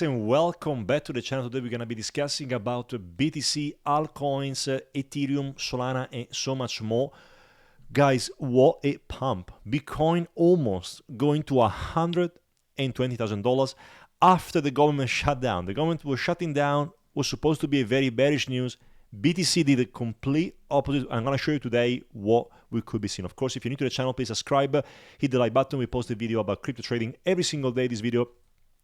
And welcome back to the channel. Today we're going to be discussing about BTC, altcoins, Ethereum, Solana, and so much more. Guys, what a pump. Bitcoin almost going to $120,000 after the government shut down. The government was shutting down, was supposed to be a very bearish news. BTC did the complete opposite. I'm going to show you today what we could be seeing. Of course, if you're new to the channel, please subscribe, hit the like button. We post a video about crypto trading every single day. This video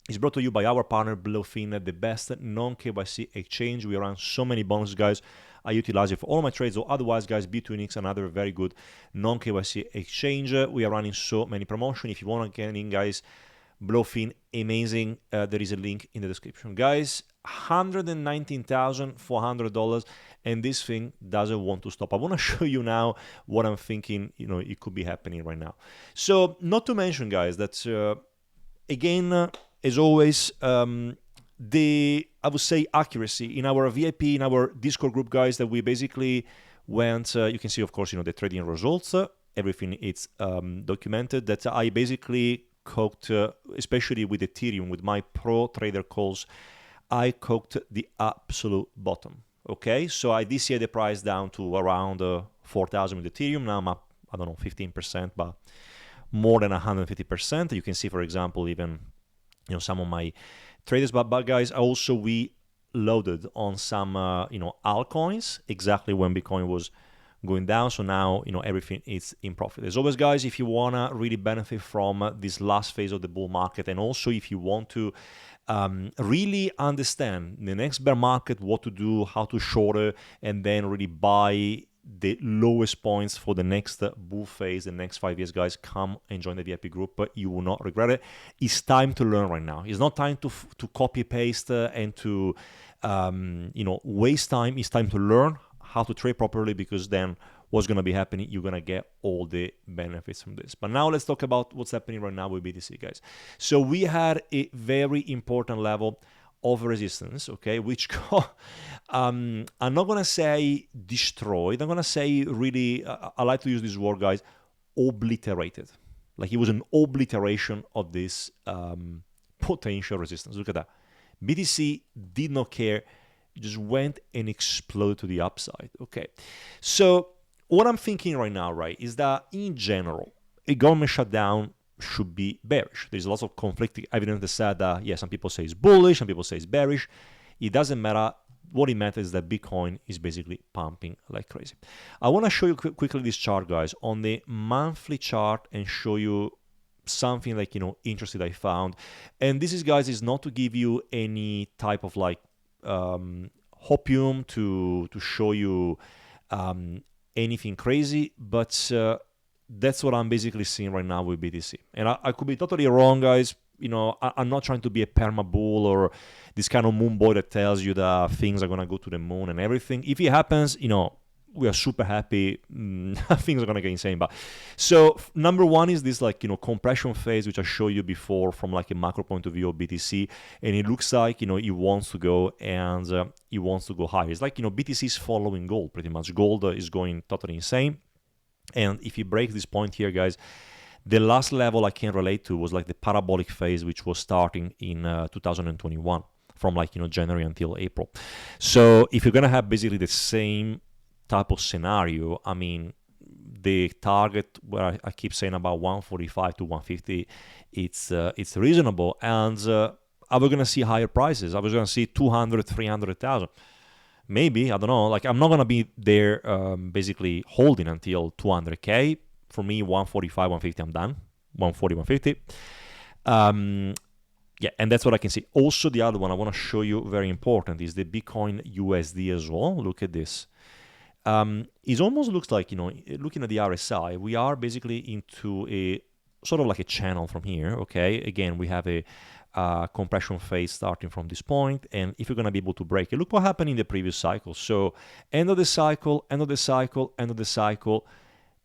is brought to you by our partner, Bluefin, the best non-KYC exchange. We run so many bonuses, guys. I utilize it for all my trades, or otherwise, guys, B2Nix, another very good non-KYC exchange. We are running so many promotions. If you want to get in, guys, Bluefin, amazing. There is a link in the description. Guys, $119,400, and this thing doesn't want to stop. I want to show you now what I'm thinking, it could be happening right now. So, not to mention, guys, that, again, as always, I would say accuracy in our VIP, in our Discord group, guys, that we basically went, you can see, of course, the trading results, everything is documented, that I basically cooked, especially with Ethereum, with my pro trader calls, I cooked the absolute bottom, okay? So I did see the price down to around 4,000 with Ethereum. Now I'm up, I don't know, 15%, but more than 150%. You can see, for example, even some of my traders, but guys, also we loaded on some altcoins exactly when Bitcoin was going down. So now everything is in profit. As always, guys, if you wanna really benefit from this last phase of the bull market, and also if you want to really understand the next bear market, what to do, how to short it, and then really buy the lowest points for the next bull phase, the next 5 years, guys, come and join the VIP group. But you will not regret it. It's time to learn right now. It's not time to copy paste and to waste time. It's time to learn how to trade properly, because then what's going to be happening, you're going to get all the benefits from this. But now let's talk about what's happening right now with BTC, guys. So we had a very important level of resistance, okay, which I'm not gonna say destroyed. I'm gonna say really, I like to use this word, guys, obliterated. Like it was an obliteration of this potential resistance. Look at that. BTC did not care, just went and exploded to the upside. Okay, so what I'm thinking right now, right, is that in general, a government shutdown should be bearish. There's lots of conflicting evidence that said that, yeah, some people say it's bullish, some people say it's bearish. It doesn't matter. What it matters is that Bitcoin is basically pumping like crazy. I want to show you quickly this chart, guys, on the monthly chart, and show you something like, interesting I found. And this is, guys, is not to give you any type of like hopium to show you anything crazy, but that's what I'm basically seeing right now with BTC. And I could be totally wrong, guys. I'm not trying to be a perma bull or this kind of moon boy that tells you that things are going to go to the moon and everything. If it happens, we are super happy. Things are going to get insane. But so number one is this like, compression phase, which I showed you before from like a macro point of view of BTC. And it looks like, it wants to go, and it wants to go higher. It's like, BTC is following gold pretty much. Gold is going totally insane. And if you break this point here, guys, the last level I can relate to was like the parabolic phase, which was starting in 2021 from like, January until April. So if you're going to have basically the same type of scenario, I mean, the target where I keep saying about 145 to 150, it's reasonable. And are we going to see higher prices? Are we going to see 200, 300,000? Maybe, I don't know. Like, I'm not going to be there basically holding until 200K. For me, 145, 150, I'm done. 140, 150. Yeah, and that's what I can see. Also, the other one I want to show you, very important, is the Bitcoin USD as well. Look at this. It almost looks like, looking at the RSI, we are basically into a sort of like a channel from here, okay? Again, we have a compression phase starting from this point, and if you're going to be able to break it, look what happened in the previous cycle. So end of the cycle, end of the cycle, end of the cycle,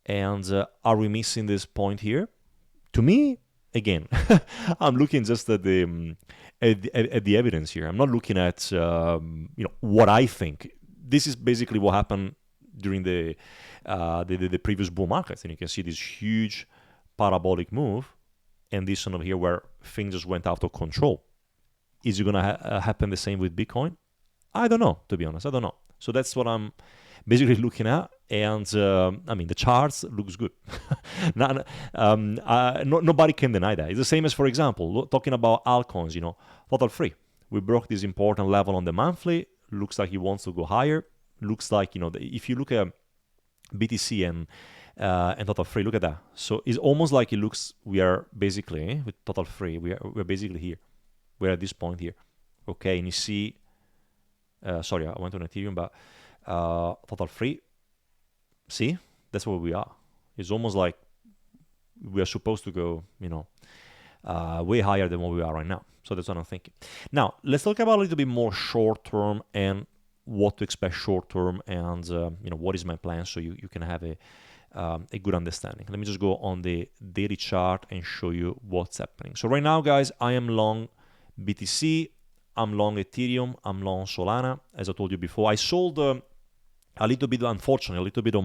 and are we missing this point here? To me, again, I'm looking just at the evidence here. I'm not looking at what I think. This is basically what happened during the previous bull markets, and you can see this huge parabolic move, and this one over here where things just went out of control. Is it gonna happen the same with Bitcoin? I don't know, to be honest. I don't know. So that's what I'm basically looking at, and I mean the charts looks good. Nobody can deny that. It's the same as, for example, talking about altcoins. Total free. We broke this important level on the monthly. Looks like it wants to go higher. Looks like if you look at BTC and total free, look at that. So it's almost like it looks we are basically with total free. We're basically here. We're at this point here. Okay, and you see. Sorry, I went on Ethereum, but total free. See, that's where we are. It's almost like we are supposed to go, way higher than what we are right now. So that's what I'm thinking. Now, let's talk about a little bit more short term and what to expect short term, and what is my plan, so you can have a good understanding. Let me just go on the daily chart and show you what's happening. So right now, guys, I am long BTC. I'm long Ethereum, I'm long Solana. As I told you before, I sold a little bit, unfortunately, a little bit on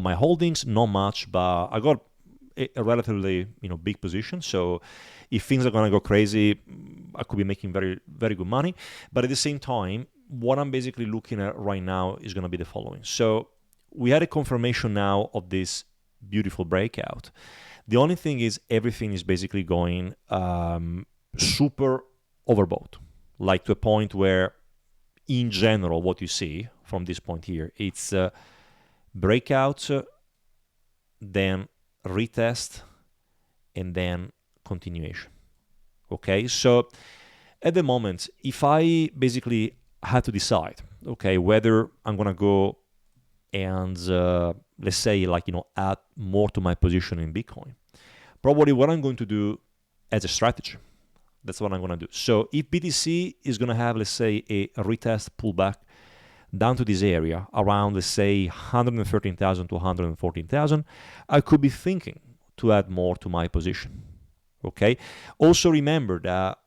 my holdings, not much, but I got a relatively big position. So if things are gonna go crazy, I could be making very, very good money. But at the same time, what I'm basically looking at right now is gonna be the following. So we had a confirmation now of this beautiful breakout. The only thing is everything is basically going super overbought. Like to a point where, in general, what you see from this point here, it's breakout, then retest, and then continuation. Okay, so at the moment, if I basically had to decide, okay, whether I'm gonna go and let's say add more to my position in Bitcoin, probably what I'm going to do as a strategy. That's what I'm going to do. So if BTC is going to have, let's say, a retest pullback down to this area, around, let's say, 113,000 to 114,000, I could be thinking to add more to my position. Okay? Also remember that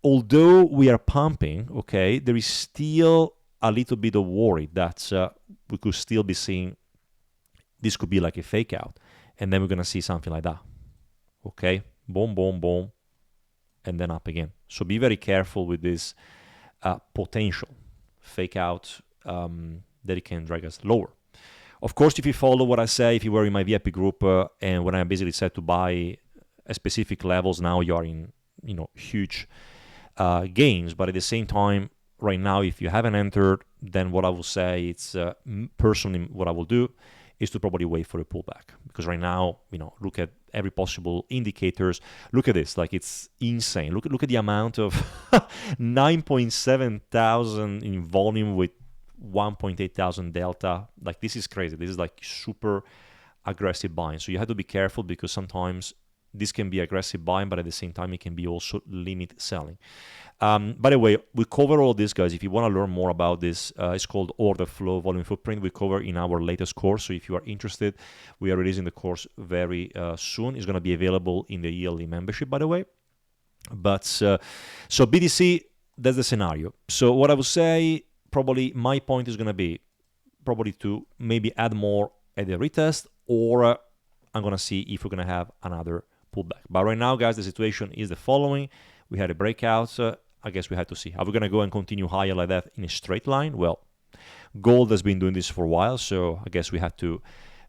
although we are pumping, okay, there is still a little bit of worry that we could still be seeing this could be like a fake out. And then we're going to see something like that. Okay? Boom, boom, boom. And then up again. So be very careful with this potential fake out that it can drag us lower. Of course, if you follow what I say, if you were in my VIP group, and when I basically said to buy at specific levels, now you are in huge gains. But at the same time, right now, if you haven't entered, then what I will say, it's personally what I will do is to probably wait for a pullback, because right now, look at every possible indicators. Look at this, like it's insane. Look at the amount of 9.7 thousand in volume with 1.8 thousand delta. Like this is crazy. This is like super aggressive buying. So you have to be careful, because sometimes this can be aggressive buying, but at the same time, it can be also limit selling. By the way, we cover all this, guys. If you want to learn more about this, it's called Order Flow Volume Footprint. We cover in our latest course. So if you are interested, we are releasing the course very soon. It's going to be available in the yearly membership, by the way. But so BTC, that's the scenario. So what I would say, probably my point is going to be probably to maybe add more at the retest, or I'm going to see if we're going to have another pullback. But right now, guys, the situation is the following. We had a breakout. I guess we had to see. Are we going to go and continue higher like that in a straight line? Well, gold has been doing this for a while, so I guess we have to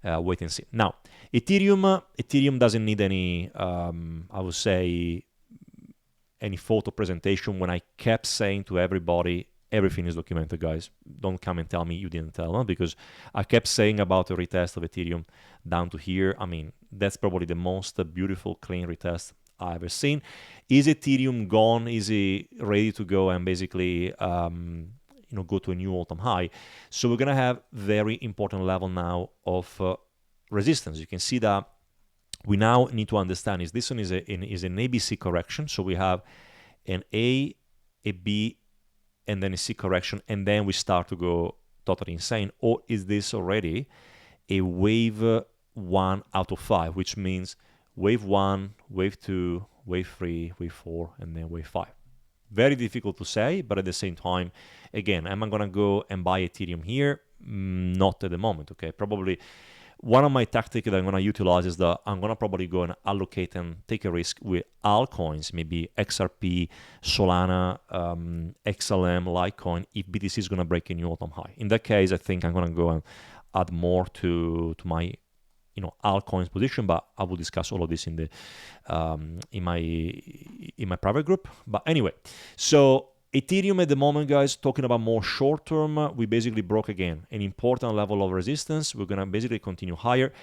wait and see. Now, Ethereum doesn't need any, I would say, any photo presentation. When I kept saying to everybody, everything is documented, guys. Don't come and tell me you didn't tell them, because I kept saying about the retest of Ethereum down to here. I mean, that's probably the most beautiful, clean retest I've ever seen. Is Ethereum gone? Is it ready to go and basically go to a new all-time high? So we're gonna have very important level now of resistance. You can see that we now need to understand is this one is an ABC correction. So we have an A, a B, and then a C correction, and then we start to go totally insane. Or is this already a wave 1 out of 5, which means wave 1, wave 2, wave 3, wave 4, and then wave 5. Very difficult to say, but at the same time, again, am I going to go and buy Ethereum here? Not at the moment, okay? Probably one of my tactics that I'm going to utilize is that I'm going to probably go and allocate and take a risk with altcoins, maybe XRP, Solana, XLM, Litecoin, if BTC is going to break a new all-time high. In that case, I think I'm going to go and add more to my altcoins position, but I will discuss all of this in the in my private group. But anyway, so Ethereum at the moment, guys, talking about more short term, we basically broke again an important level of resistance. We're gonna basically continue higher.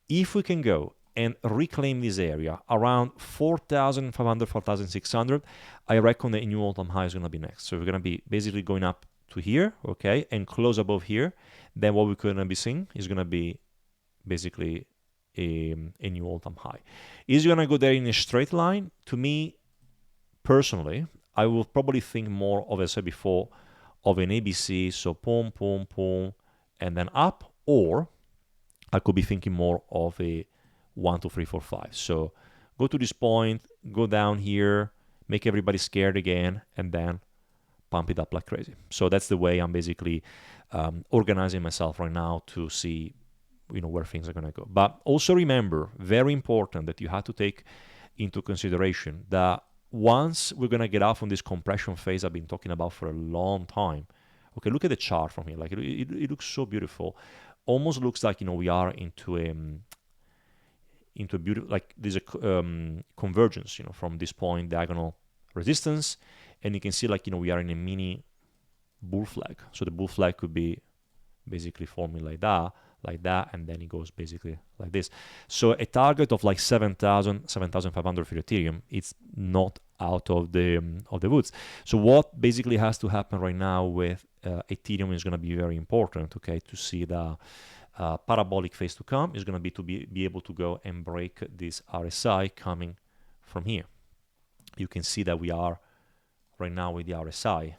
If we can go and reclaim this area around 4,500, 4,600, I reckon the new all-time high is gonna be next. So we're gonna be basically going up to here, okay, and close above here. Then what we're gonna be seeing is gonna be basically a new all-time high. Is it gonna go there in a straight line? To me, personally, I will probably think more of, as I said before, of an ABC, so boom, boom, boom, and then up, or I could be thinking more of a 1, 2, 3, 4, 5. So go to this point, go down here, make everybody scared again, and then pump it up like crazy. So that's the way I'm basically organizing myself right now to see where things are going to go. But also remember, very important, that you have to take into consideration that once we're going to get out from this compression phase I've been talking about for a long time. Okay, look at the chart from here. Like it looks so beautiful. Almost looks like we are into a beautiful, like there's a convergence from this point, diagonal resistance, and you can see like we are in a mini bull flag. So the bull flag could be basically forming like that, and then it goes basically like this. So a target of like 7,000, 7,500 for Ethereum, it's not out of the woods. So what basically has to happen right now with Ethereum is going to be very important, okay, to see the parabolic phase to come is going to be able to go and break this RSI coming from here. You can see that we are right now with the RSI.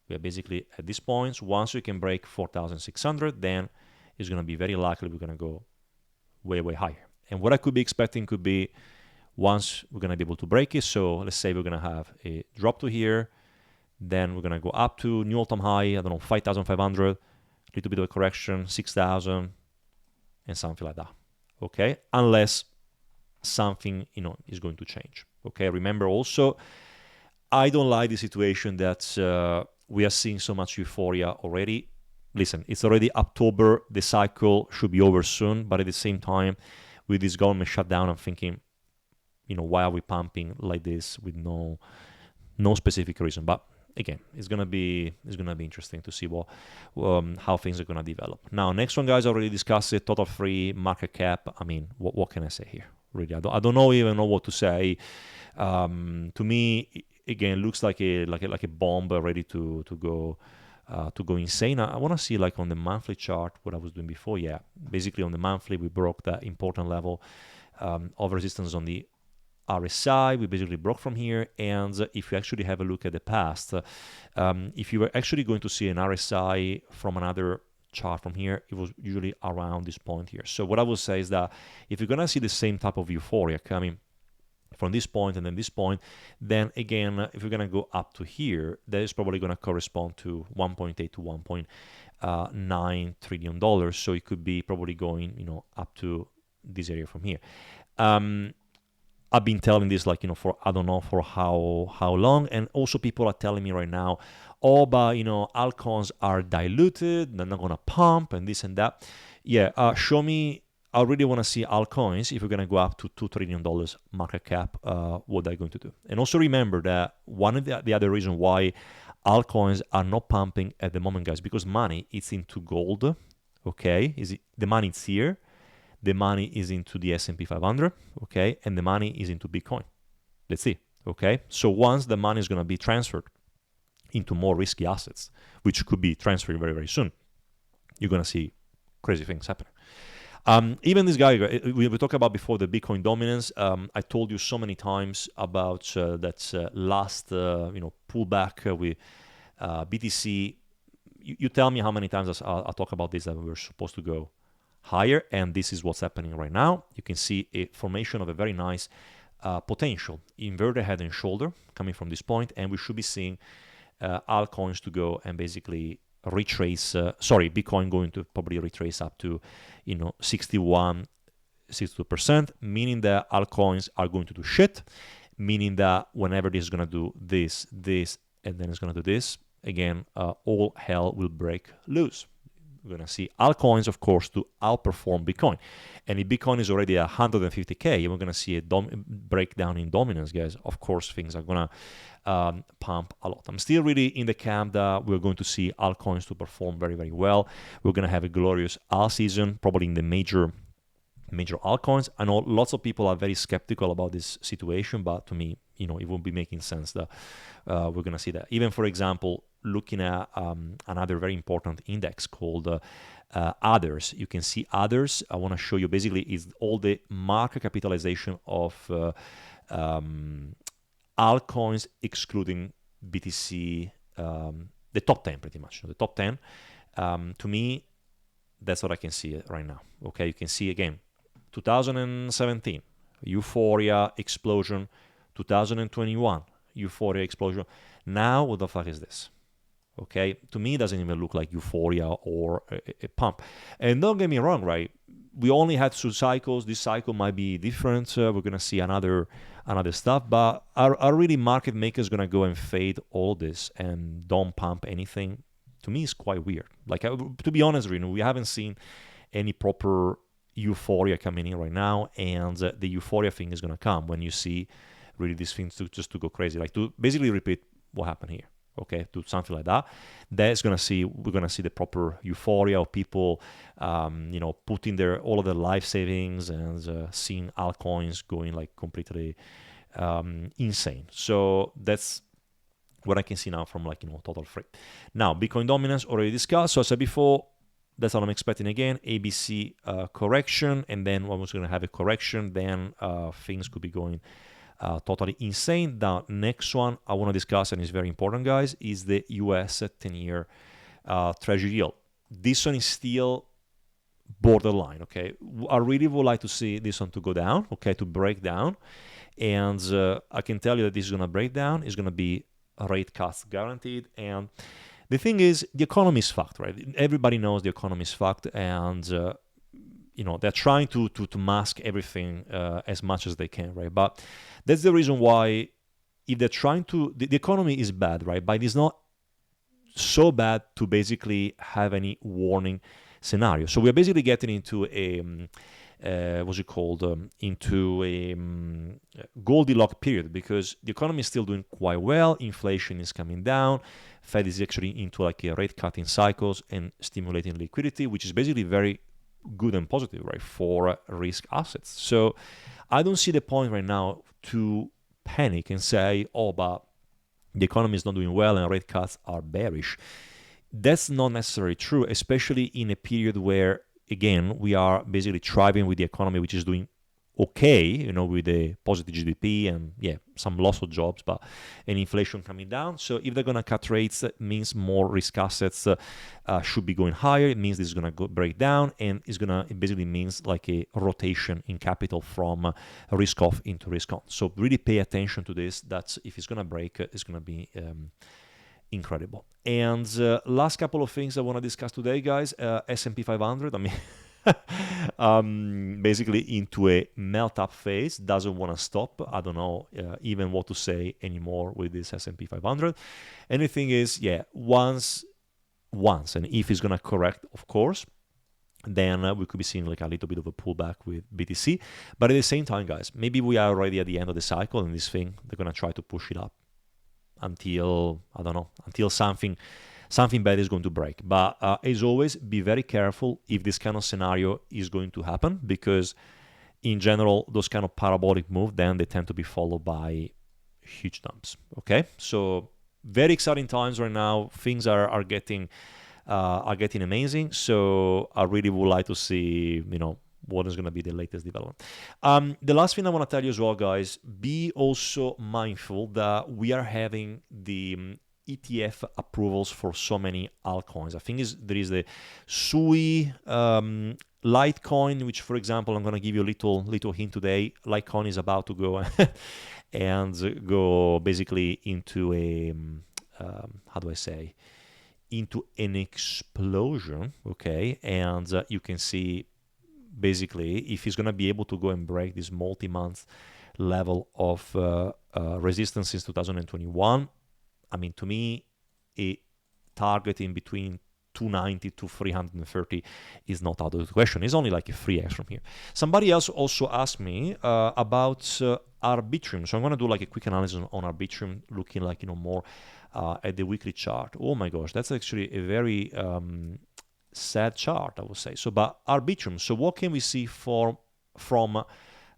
We are basically at this point. Once we can break 4,600, then it's going to be very likely we're going to go way, way higher. And what I could be expecting could be once we're going to be able to break it. So let's say we're going to have a drop to here. Then we're going to go up to new all-time high, I don't know, 5,500, a little bit of a correction, 6,000, and something like that. Okay? Unless something, is going to change. Okay? Remember also, I don't like the situation that we are seeing so much euphoria already. Listen, it's already October. The cycle should be over soon. But at the same time, with this government shutdown, I'm thinking, why are we pumping like this with no specific reason? But again, it's gonna be interesting to see how things are gonna develop. Now, next one, guys, I already discussed it. Total free market cap. I mean, what can I say here? Really, I don't even know what to say. To me, again, looks like a bomb ready to go. To go insane. I want to see like on the monthly chart what I was doing before. Yeah, basically on the monthly we broke that important level of resistance on the RSI. We basically broke from here, and if you actually have a look at the past, if you were actually going to see an RSI from another chart from here, it was usually around this point here. So what I will say is that if you're gonna see the same type of euphoria coming from this point and then this point, then again, if you're going to go up to here, that is probably going to correspond to 1.8 to 1.9 trillion dollars. So it could be probably going, up to this area from here. I've been telling this for I don't know for how long, and also people are telling me right now, oh, but altcoins are diluted, they're not going to pump and this and that. Yeah, show me. I really want to see altcoins, if we're going to go up to $2 trillion market cap, what they're going to do. And also remember that one of the other reasons why altcoins are not pumping at the moment, guys, because money is into gold, okay? The money is here, the money is into the S&P 500, okay? And the money is into Bitcoin. Let's see, okay? So once the money is going to be transferred into more risky assets, which could be transferred very, very soon, you're going to see crazy things happening. Even this guy, we talked about before the Bitcoin dominance. I told you so many times about that last pullback with BTC. You tell me how many times I talk about this, that we were supposed to go higher, and this is what's happening right now. You can see a formation of a very nice potential inverted head and shoulder coming from this point, and we should be seeing altcoins to go and basically retrace, Bitcoin going to probably retrace up to, 61, 62%, meaning that altcoins are going to do shit, meaning that whenever this is going to do this, and then it's going to do this, again, all hell will break loose. We're going to see altcoins, of course, to outperform Bitcoin. And if Bitcoin is already at 150K, we're going to see a breakdown in dominance, guys. Of course, things are going to pump a lot. I'm still really in the camp that we're going to see altcoins to perform very, very well. We're going to have a glorious Altseason, probably in the major altcoins. I know lots of people are very skeptical about this situation, but to me, it won't be making sense that we're going to see that. Even, for example, looking at another very important index called Others. You can see Others. I want to show you basically is all the market capitalization of altcoins excluding BTC, the top 10 pretty much. The top 10, to me, that's what I can see right now. Okay, you can see again, 2017, euphoria, explosion. 2021, euphoria, explosion. Now, what the fuck is this? Okay, to me, it doesn't even look like euphoria or a pump. And don't get me wrong, right? We only had 2 cycles. This cycle might be different. We're gonna see another stuff. But are really market makers gonna go and fade all this and don't pump anything? To me, it's quite weird. Like, to be honest, we haven't seen any proper euphoria coming in right now, and the euphoria thing is gonna come when you see really these things to go crazy, like to basically repeat what happened here. Okay, to something like that. We're gonna see the proper euphoria of people, putting all of their life savings and seeing altcoins going like completely insane. So that's what I can see now from total free. Now, Bitcoin dominance already discussed. So I said before, that's what I'm expecting again. ABC correction, and then when we're going to have a correction, then things could be going totally insane. Now, next one I want to discuss, and it's very important, guys, is the US 10-year Treasury yield. This one is still borderline, okay? I really would like to see this one to go down, okay, to break down. And I can tell you that this is going to break down. It's going to be rate cuts guaranteed. And the thing is, the economy is fucked, right? Everybody knows the economy is fucked, and they're trying to mask everything as much as they can, right? But that's the reason why, if they're trying to, the economy is bad, right? But it's not so bad to basically have any warning scenario. So we're basically getting into a into a Goldilocks period, because the economy is still doing quite well, inflation is coming down, Fed is actually into like a rate cutting cycles and stimulating liquidity, which is basically very good and positive, right, for risk assets. So I don't see the point right now to panic and say, oh, but the economy is not doing well and rate cuts are bearish. That's not necessarily true, especially in a period where, again, we are basically thriving with the economy, which is doing okay, with the positive GDP and some loss of jobs, but and inflation coming down. So if they're gonna cut rates, it means more risk assets should be going higher. It means this is gonna break down, and it basically means like a rotation in capital from risk off into risk on. So really pay attention to this. That's if it's gonna break, it's gonna be incredible. And last couple of things I want to discuss today, guys. S&P 500. I mean, basically into a melt-up phase, doesn't want to stop. I don't know even what to say anymore with this S&P 500. And the thing is, once, and if it's going to correct, of course, then we could be seeing like a little bit of a pullback with BTC. But at the same time, guys, maybe we are already at the end of the cycle, and this thing, they're going to try to push it up until, I don't know, until something bad is going to break. But as always, be very careful if this kind of scenario is going to happen, because in general, those kind of parabolic moves, then they tend to be followed by huge dumps. Okay, so very exciting times right now. Things are getting amazing. So I really would like to see, what is going to be the latest development. The last thing I want to tell you as well, guys, be also mindful that we are having the ETF approvals for so many altcoins. I think there is the SUI Litecoin, which, for example, I'm going to give you a little hint today. Litecoin is about to go and go basically into a how do I say, into an explosion, okay? And you can see basically if he's going to be able to go and break this multi-month level of resistance since 2021, I mean, to me, a target in between 290 to 330 is not out of the question. It's only like a 3x from here. Somebody else also asked me about Arbitrum. So I'm going to do like a quick analysis on Arbitrum, looking like, more at the weekly chart. Oh my gosh, that's actually a very sad chart, I would say. So, but Arbitrum, so what can we see from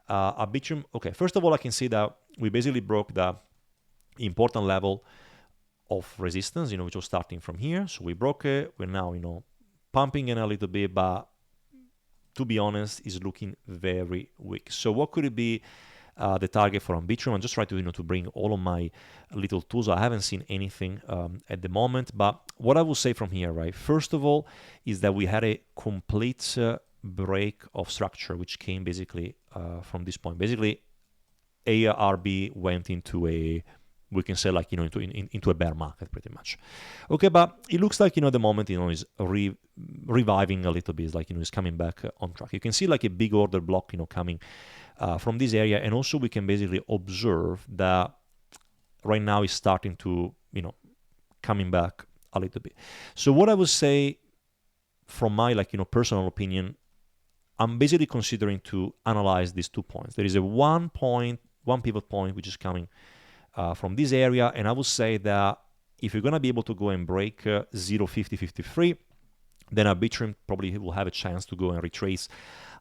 Arbitrum? Okay, first of all, I can see that we basically broke the important level of resistance, which was starting from here. So we broke it. We're now, pumping in a little bit, but to be honest, is looking very weak. So what could it be the target for Arbitrum? I'm just trying to, to bring all of my little tools. I haven't seen anything at the moment, but what I will say from here, right? First of all, is that we had a complete break of structure, which came basically from this point. Basically, ARB went into a, we can say like, into a bear market pretty much. Okay, but it looks like, at the moment, is reviving a little bit. It's like, it's coming back on track. You can see like a big order block, coming from this area. And also we can basically observe that right now it's starting to, coming back a little bit. So what I would say from my like, personal opinion, I'm basically considering to analyze these 2 points. There is a one pivot point, which is coming from this area, and I would say that if you're going to be able to go and break 0.5053, then Arbitrum probably will have a chance to go and retrace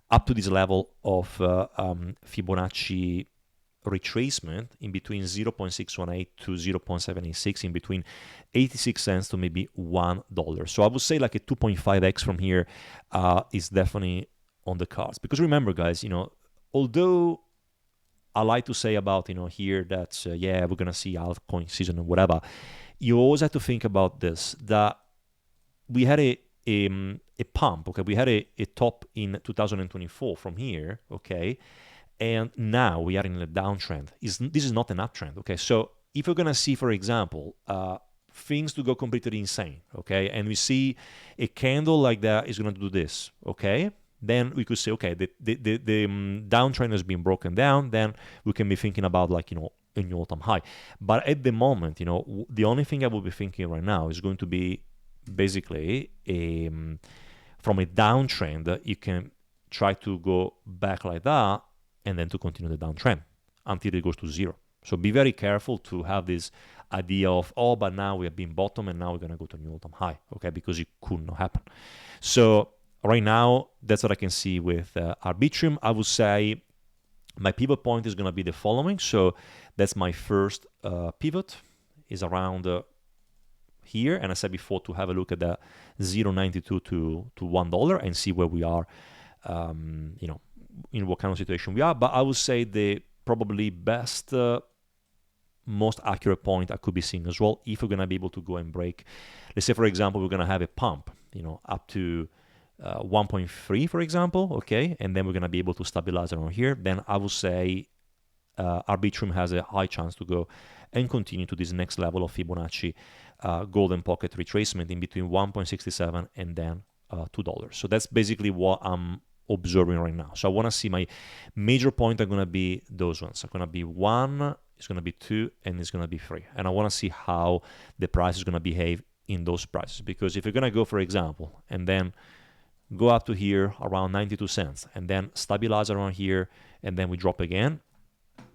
up to this level of Fibonacci retracement in between 0.618 to 0.786, in between 86 cents to maybe $1. So I would say like a 2.5x from here is definitely on the cards. Because remember, guys, although I like to say about, here that, yeah, we're going to see altcoin season or whatever, you always have to think about this, that we had a pump, okay? We had a top in 2024 from here, okay? And now we are in a downtrend. This is not an uptrend, okay? So if you're going to see, for example, things to go completely insane, okay? And we see a candle like that is going to do this, okay? Then we could say, okay, the downtrend has been broken down. Then we can be thinking about like, a new all-time high. But at the moment, the only thing I will be thinking right now is going to be basically from a downtrend, you can try to go back like that and then to continue the downtrend until it goes to zero. So be very careful to have this idea of, oh, but now we have been bottom and now we're going to go to a new all-time high, okay, because it could not happen. So right now, that's what I can see with Arbitrum. I would say my pivot point is going to be the following. So that's my first pivot, is around here. And I said before to have a look at the 0.92 to $1 and see where we are, in what kind of situation we are. But I would say the probably best, most accurate point I could be seeing as well, if we're going to be able to go and break, let's say, for example, we're going to have a pump, up to 1.3, for example, okay, and then we're going to be able to stabilize around here, then I would say Arbitrum has a high chance to go and continue to this next level of Fibonacci golden pocket retracement in between 1.67 and then $2. So that's basically what I'm observing right now. So I want to see my major point are going to be those ones. It's going to be 1, it's going to be 2, and it's going to be 3. And I want to see how the price is going to behave in those prices. Because if you're going to go, for example, and then go up to here around 92 cents and then stabilize around here and then we drop again,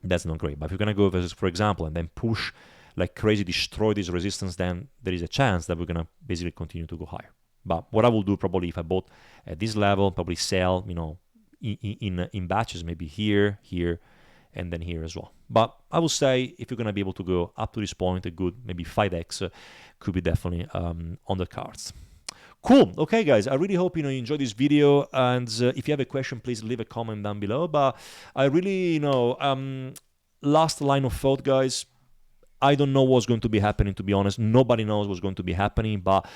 that's not great. But if you're going to go, for example, and then push like crazy, destroy this resistance, then there is a chance that we're going to basically continue to go higher. But what I will do probably, if I bought at this level, probably sell, in batches, maybe here, here, and then here as well. But I would say if you're going to be able to go up to this point, a good maybe 5x could be definitely on the cards. Cool. Okay, guys, I really hope you enjoyed this video, and if you have a question, please leave a comment down below. But I really, last line of thought, guys, I don't know what's going to be happening, to be honest. Nobody knows what's going to be happening, but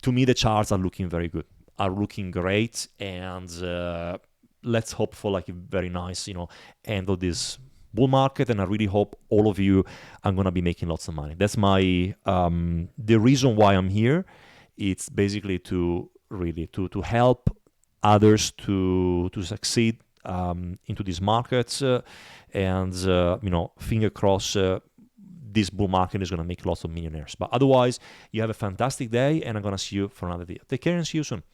to me, the charts are looking very good, are looking great, and let's hope for like a very nice, end of this bull market, and I really hope all of you are going to be making lots of money. That's my the reason why I'm here. It's basically to really to help others to succeed into these markets, and finger cross. This bull market is going to make lots of millionaires. But otherwise, you have a fantastic day, and I'm going to see you for another video. Take care and see you soon.